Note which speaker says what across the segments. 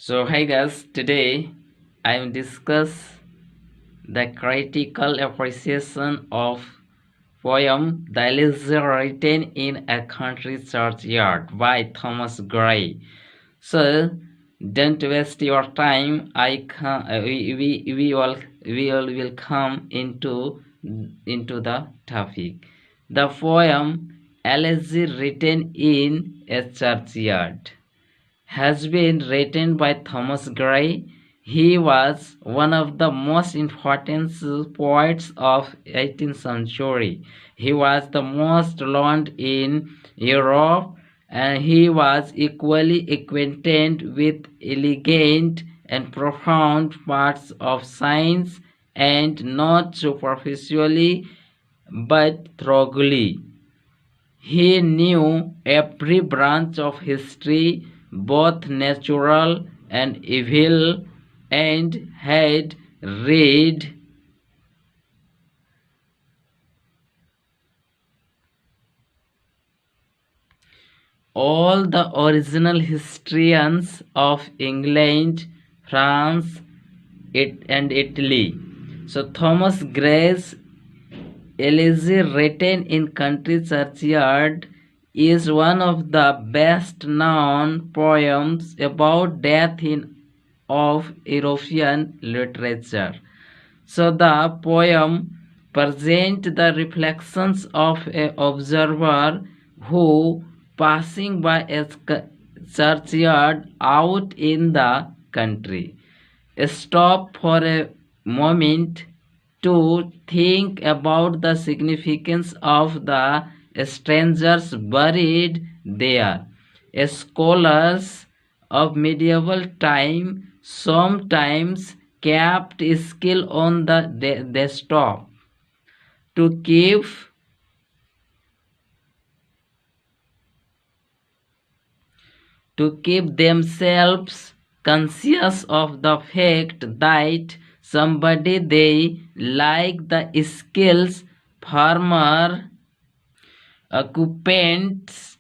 Speaker 1: So hi guys, today I will discuss the critical appreciation of poem The Elegy Written in a Country Churchyard by Thomas Gray. So don't waste your time. We all will come into the topic. The poem Elegy Written in a Churchyard has been written by Thomas Gray. He was one of the most important poets of 18th century. He was the most learned in Europe, and he was equally acquainted with elegant and profound parts of science, and not superficially but thoroughly. He knew every branch of history, both natural and evil, and had read all the original historians of England, France, and Italy. So Thomas Gray's Elegy Written in Country Churchyard is one of the best known poems about death of European literature. So the poem presents the reflections of an observer who, passing by a churchyard out in the country, stop for a moment to think about the significance of the strangers buried there. Scholars of medieval time sometimes kept skill on the desktop to keep themselves conscious of the fact that somebody they like the skills farmer occupants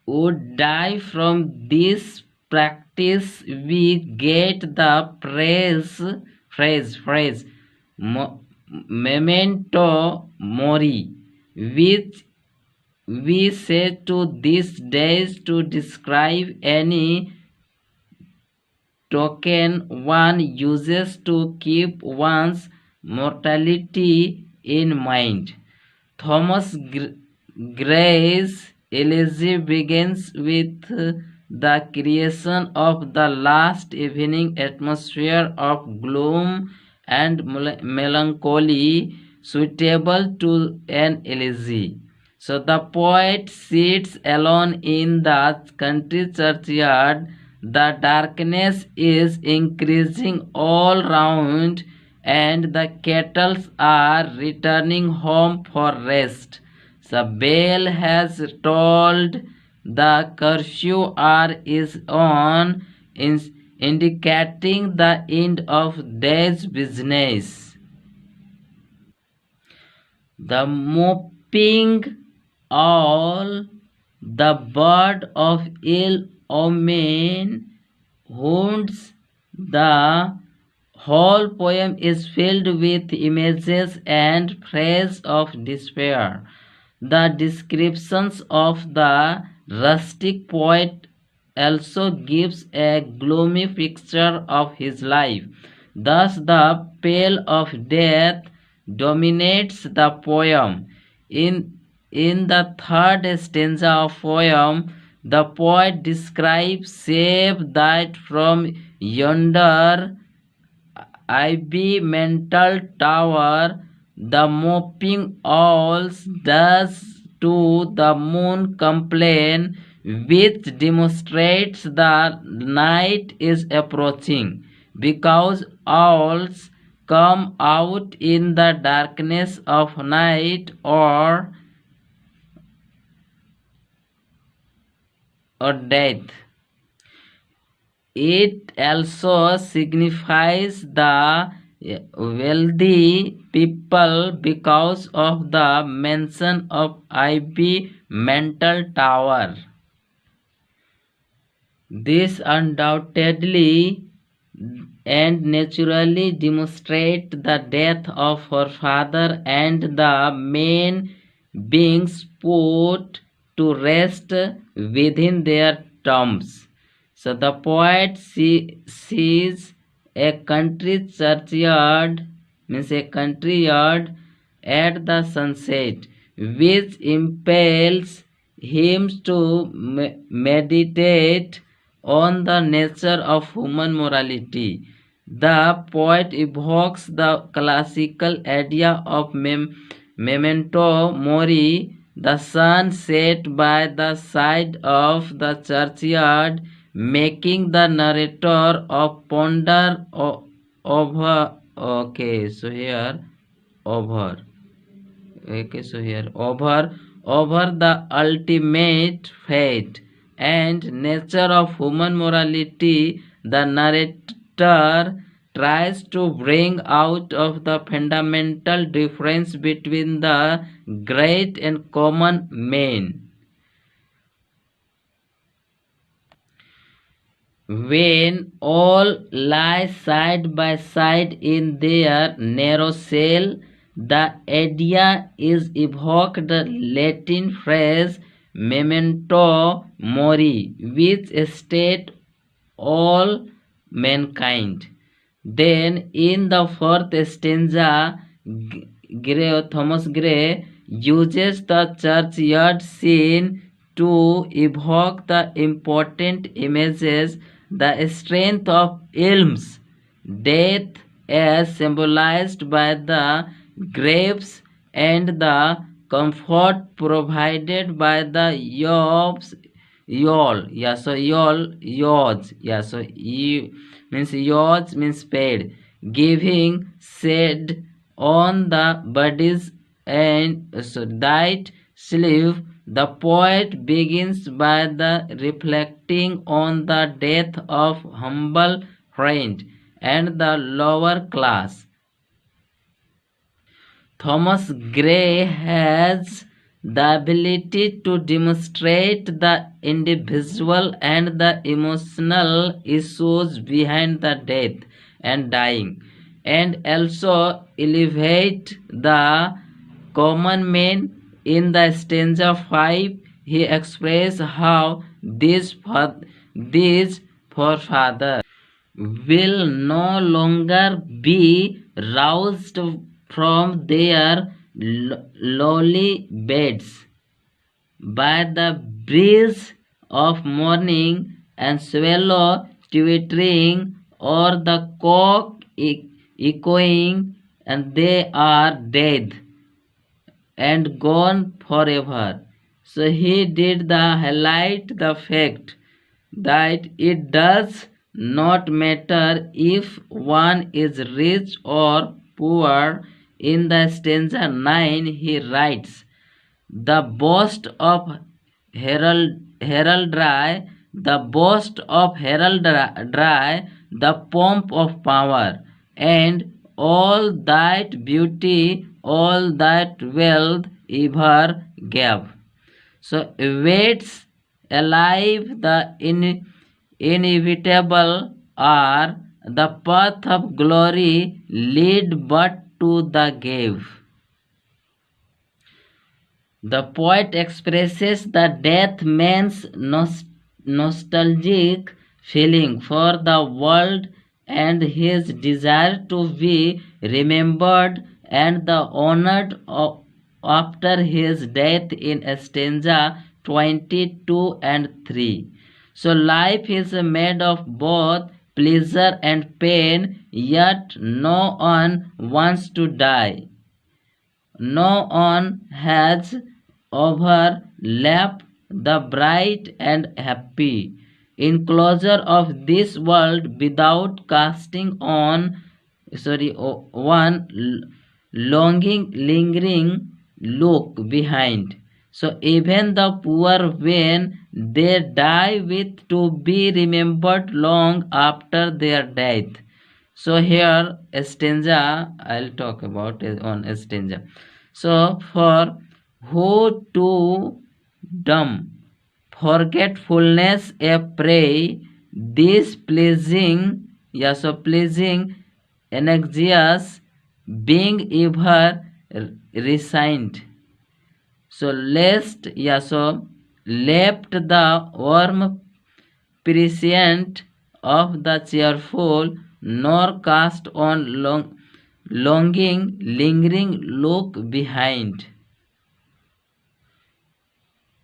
Speaker 1: would die from this practice. We get the phrase memento mori, which we say to these days to describe any token one uses to keep one's mortality in mind. Thomas Gray's elegy begins with the creation of the last evening atmosphere of gloom and melancholy suitable to an elegy. So the poet sits alone in the country churchyard. The darkness is increasing all round, and the cattle are returning home for rest. The bell has tolled, the curfew hour is on, indicating the end of day's business. The moping owl, the bird of ill omen, haunts. The whole poem is filled with images and phrases of despair. The descriptions of the rustic poet also gives a gloomy picture of his life. Thus the pale of death dominates the poem. In the third stanza of poem, the poet describes save that from yonder ivy mental tower, the moping owls does to the moon complain, which demonstrates the night is approaching, because owls come out in the darkness of night or death. It also signifies the wealthy people because of the mention of ivy mental tower. This undoubtedly and naturally demonstrate the death of her father and the main beings put to rest within their tombs. So the poet sees a country churchyard, means a country yard at the sunset, which impels him to meditate on the nature of human morality. The poet evokes the classical idea of memento mori, the sun set by the side of the churchyard, making the narrator of ponder over. Okay, so here over. Okay, so here over the ultimate fate and nature of human morality, the narrator tries to bring out of the fundamental difference between the great and common man. When all lie side by side in their narrow cell, the idea is evoked the Latin phrase memento mori, which states all mankind. Then, in the fourth stanza, Thomas Gray uses the churchyard scene to evoke the important images, the strength of elms, death as symbolized by the graves, and the comfort provided by the yaws, yaws means paid, giving shade on the bodies and so that sleep. The poet begins by the reflecting on the death of humble friend and the lower class. Thomas Gray has the ability to demonstrate the individual and the emotional issues behind the death and dying, and also elevate the common man. In the stanza 5, he expresses how these forefathers will no longer be roused from their lowly beds by the breeze of morning and swallow twittering or the cock echoing, and they are dead and gone forever. So he did the highlight the fact that it does not matter if one is rich or poor. In the stanza 9 he writes, the boast of heraldry, the boast of heraldry, the pomp of power, and all that beauty, all that wealth ever gave. So awaits alive the inevitable, are the path of glory lead but to the grave. The poet expresses the death man's nostalgic feeling for the world and his desire to be remembered and the honored after his death in stanza 22 and 3. So life is made of both pleasure and pain, yet no one wants to die. No one has overlapped the bright and happy enclosure of this world without casting on one longing lingering look behind. So even the poor, when they die, with to be remembered long after their death. So here a stanza I'll talk about on a stanza. So for who to dumb forgetfulness a prey, this pleasing Anaxias being ever resigned. So lest Yaso left the warm prescient of the cheerful, nor cast on longing, lingering look behind.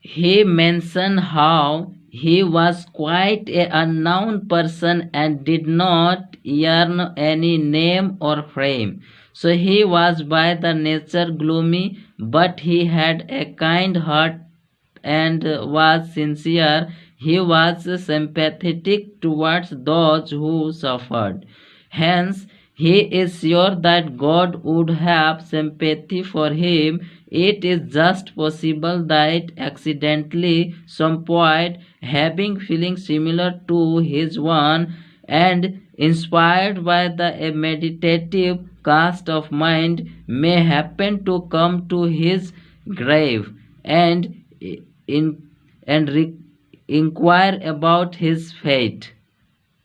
Speaker 1: He mentioned how he was quite a unknown person and did not earn any name or fame. So he was by the nature gloomy, but he had a kind heart and was sincere. He was sympathetic towards those who suffered. Hence, he is sure that God would have sympathy for him. It is just possible that accidentally some poet, having feelings similar to his one and inspired by the meditative cast of mind, may happen to come to his grave and in and inquire about his fate.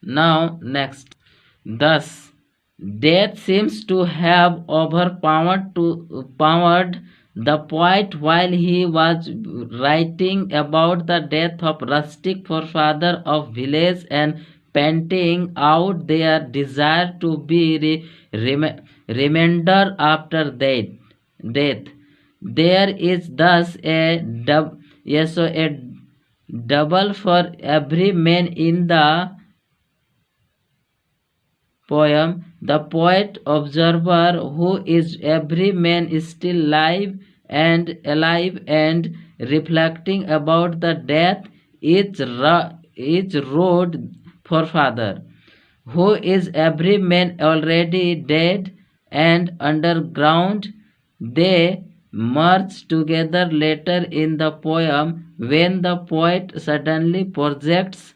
Speaker 1: Now, next. Thus, death seems to have powered the poet while he was writing about the death of rustic forefather of village and painting out their desire to be remainder after death. There is thus a double for every man in the poem. The poet observer who is every man is still alive and reflecting about the death each road forefather who is every man already dead and underground. They merge together later in the poem when the poet suddenly projects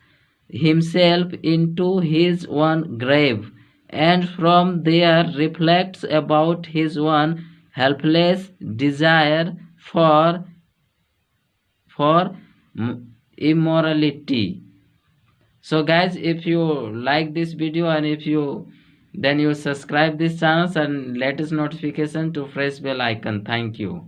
Speaker 1: himself into his own grave and from there reflects about his own helpless desire for immorality. So guys, if you like this video and if you then you subscribe this channel and latest notification to press bell icon. Thank you.